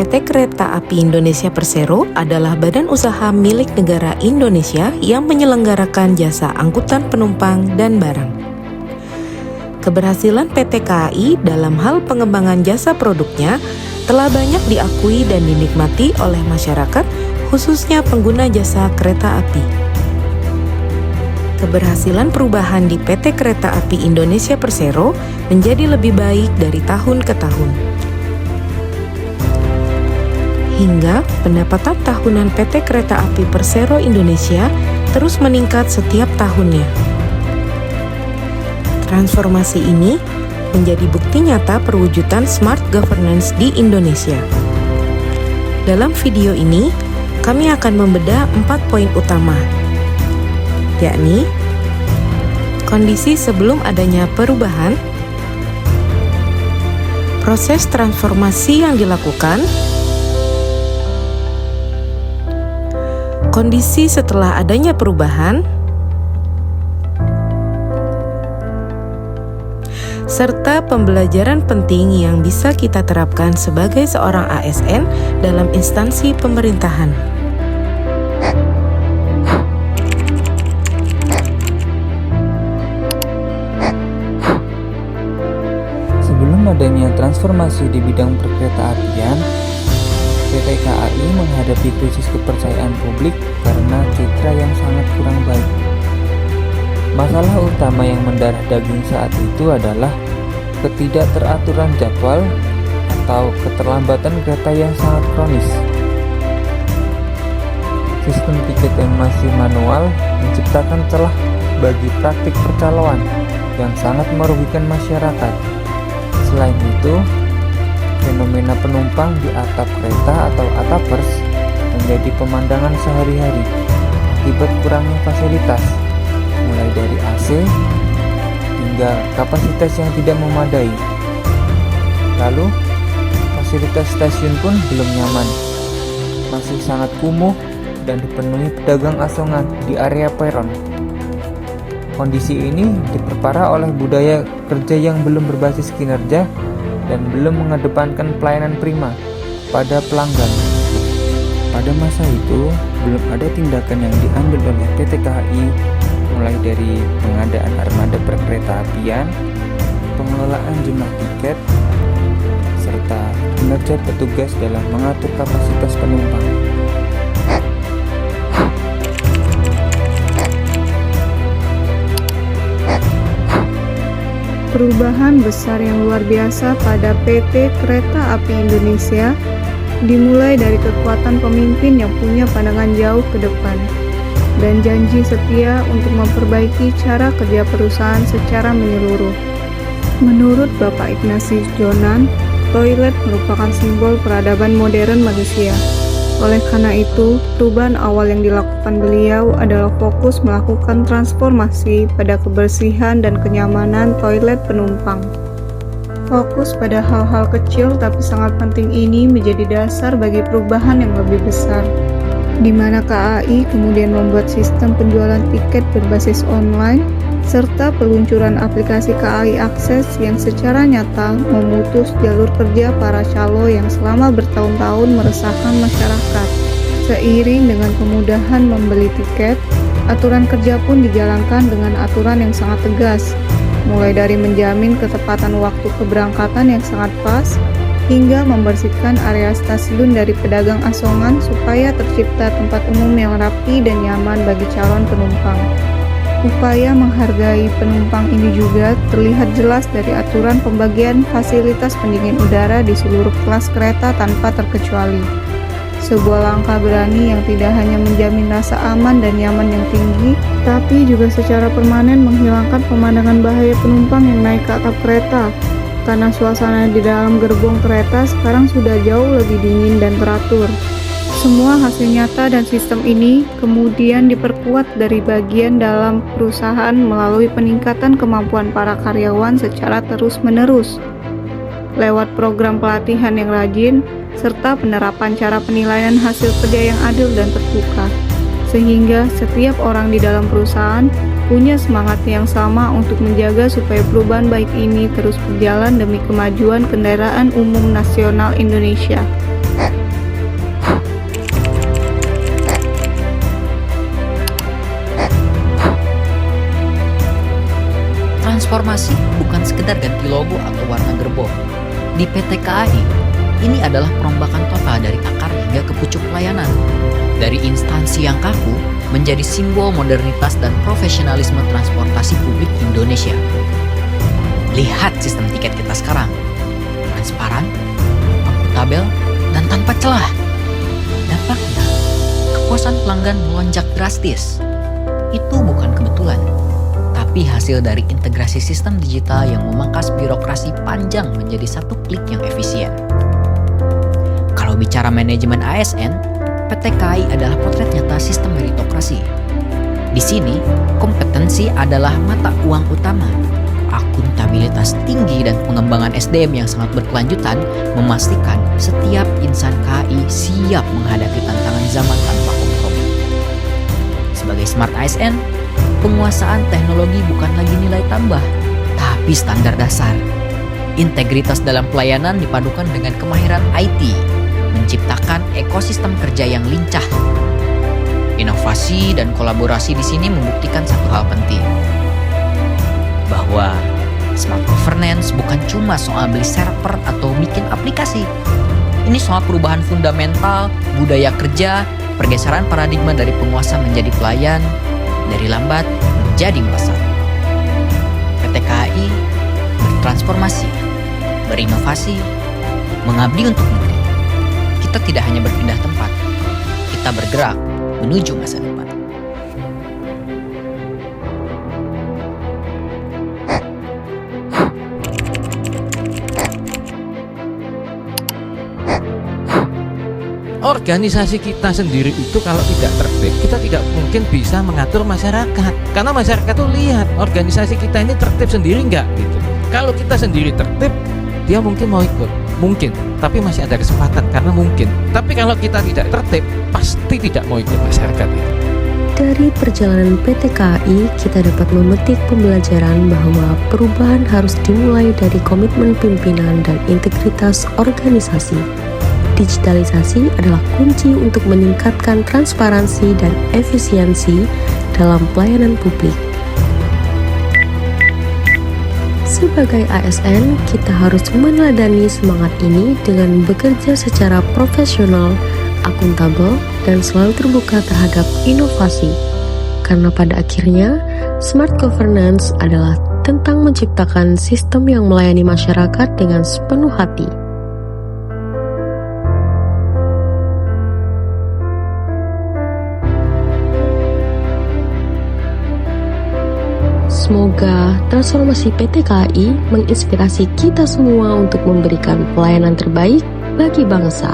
PT Kereta Api Indonesia Persero adalah badan usaha milik negara Indonesia yang menyelenggarakan jasa angkutan penumpang dan barang. Keberhasilan PT KAI dalam hal pengembangan jasa produknya telah banyak diakui dan dinikmati oleh masyarakat, khususnya pengguna jasa kereta api. Keberhasilan perubahan di PT Kereta Api Indonesia Persero menjadi lebih baik dari tahun ke tahun. Hingga pendapatan tahunan PT Kereta Api Persero Indonesia terus meningkat setiap tahunnya. Transformasi ini menjadi bukti nyata perwujudan smart governance di Indonesia. Dalam video ini, kami akan membedah 4 poin utama, yakni kondisi sebelum adanya perubahan, proses transformasi yang dilakukan, kondisi setelah adanya perubahan, serta pembelajaran penting yang bisa kita terapkan sebagai seorang ASN dalam instansi pemerintahan. Sebelum adanya transformasi di bidang perkeretaapian, PT KAI menghadapi krisis kepercayaan publik karena citra yang sangat kurang baik. Masalah utama yang mendarah daging saat itu adalah ketidakteraturan jadwal atau keterlambatan kereta yang sangat kronis. Sistem tiket yang masih manual menciptakan celah bagi praktik percaloan yang sangat merugikan masyarakat. Selain itu, fenomena penumpang di atap kereta atau atapers menjadi pemandangan sehari-hari akibat kurangnya fasilitas, mulai dari AC hingga kapasitas yang tidak memadai. Lalu, fasilitas stasiun pun belum nyaman, masih sangat kumuh dan dipenuhi pedagang asongan di area peron. Kondisi ini diperparah oleh budaya kerja yang belum berbasis kinerja dan belum mengedepankan pelayanan prima pada pelanggan. Pada masa itu, belum ada tindakan yang diambil oleh PT KAI, mulai dari pengadaan armada perkeretaapian, pengelolaan jumlah tiket, serta kinerja petugas dalam mengatur kapasitas penumpang. Perubahan besar yang luar biasa pada PT Kereta Api Indonesia dimulai dari kekuatan pemimpin yang punya pandangan jauh ke depan dan janji setia untuk memperbaiki cara kerja perusahaan secara menyeluruh. Menurut Bapak Ignatius Jonan, toilet merupakan simbol peradaban modern manusia. Oleh karena itu, perubahan awal yang dilakukan beliau adalah fokus melakukan transformasi pada kebersihan dan kenyamanan toilet penumpang. Fokus pada hal-hal kecil tapi sangat penting ini menjadi dasar bagi perubahan yang lebih besar, di mana KAI kemudian membuat sistem penjualan tiket berbasis online serta peluncuran aplikasi KAI Akses yang secara nyata memutus jalur kerja para calo yang selama bertahun-tahun meresahkan masyarakat. Seiring dengan kemudahan membeli tiket, aturan kerja pun dijalankan dengan aturan yang sangat tegas, mulai dari menjamin ketepatan waktu keberangkatan yang sangat pas, hingga membersihkan area stasiun dari pedagang asongan supaya tercipta tempat umum yang rapi dan nyaman bagi calon penumpang. Upaya menghargai penumpang ini juga terlihat jelas dari aturan pembagian fasilitas pendingin udara di seluruh kelas kereta tanpa terkecuali. Sebuah langkah berani yang tidak hanya menjamin rasa aman dan nyaman yang tinggi, tapi juga secara permanen menghilangkan pemandangan bahaya penumpang yang naik ke atap kereta, karena suasana di dalam gerbong kereta sekarang sudah jauh lebih dingin dan teratur. Semua hasil nyata dan sistem ini kemudian diperkuat dari bagian dalam perusahaan melalui peningkatan kemampuan para karyawan secara terus-menerus, lewat program pelatihan yang rajin, serta penerapan cara penilaian hasil kerja yang adil dan terbuka, sehingga setiap orang di dalam perusahaan punya semangat yang sama untuk menjaga supaya perubahan baik ini terus berjalan demi kemajuan kendaraan umum nasional Indonesia. Transformasi bukan sekedar ganti logo atau warna gerbong. Di PT KAI, ini adalah perombakan total dari akar hingga ke pucuk pelayanan. Dari instansi yang kaku menjadi simbol modernitas dan profesionalisme transportasi publik Indonesia. Lihat sistem tiket kita sekarang. Transparan, akuntabel, dan tanpa celah. Dampaknya, kepuasan pelanggan melonjak drastis. Itu bukan kebetulan, tapi hasil dari integrasi sistem digital yang memangkas birokrasi panjang menjadi satu klik yang efisien. Kalau bicara manajemen ASN, PT KAI adalah potret nyata sistem meritokrasi. Di sini, kompetensi adalah mata uang utama. Akuntabilitas tinggi dan pengembangan SDM yang sangat berkelanjutan memastikan setiap insan KAI siap menghadapi tantangan zaman tanpa kompromi. Sebagai Smart ASN, penguasaan teknologi bukan lagi nilai tambah, tapi standar dasar. Integritas dalam pelayanan dipadukan dengan kemahiran IT, menciptakan ekosistem kerja yang lincah. Inovasi dan kolaborasi di sini membuktikan satu hal penting, bahwa smart governance bukan cuma soal beli server atau bikin aplikasi. Ini soal perubahan fundamental, budaya kerja, pergeseran paradigma dari penguasa menjadi pelayan, dari lambat menjadi melesat. PT KAI bertransformasi, berinovasi, mengabdi untuk negeri. Kita tidak hanya berpindah tempat, kita bergerak menuju masa depan. Organisasi kita sendiri itu kalau tidak tertib, kita tidak mungkin bisa mengatur masyarakat. Karena masyarakat tuh lihat organisasi kita ini tertib sendiri nggak gitu. Kalau kita sendiri tertib, dia mungkin mau ikut, mungkin, tapi masih ada kesempatan karena mungkin. Tapi kalau kita tidak tertib, pasti tidak mau ikut masyarakat itu. Dari perjalanan PT KAI, kita dapat memetik pembelajaran bahwa perubahan harus dimulai dari komitmen pimpinan dan integritas organisasi. Digitalisasi adalah kunci untuk meningkatkan transparansi dan efisiensi dalam pelayanan publik. Sebagai ASN, kita harus meneladani semangat ini dengan bekerja secara profesional, akuntabel, dan selalu terbuka terhadap inovasi. Karena pada akhirnya, smart governance adalah tentang menciptakan sistem yang melayani masyarakat dengan sepenuh hati. Semoga transformasi PT KAI menginspirasi kita semua untuk memberikan pelayanan terbaik bagi bangsa.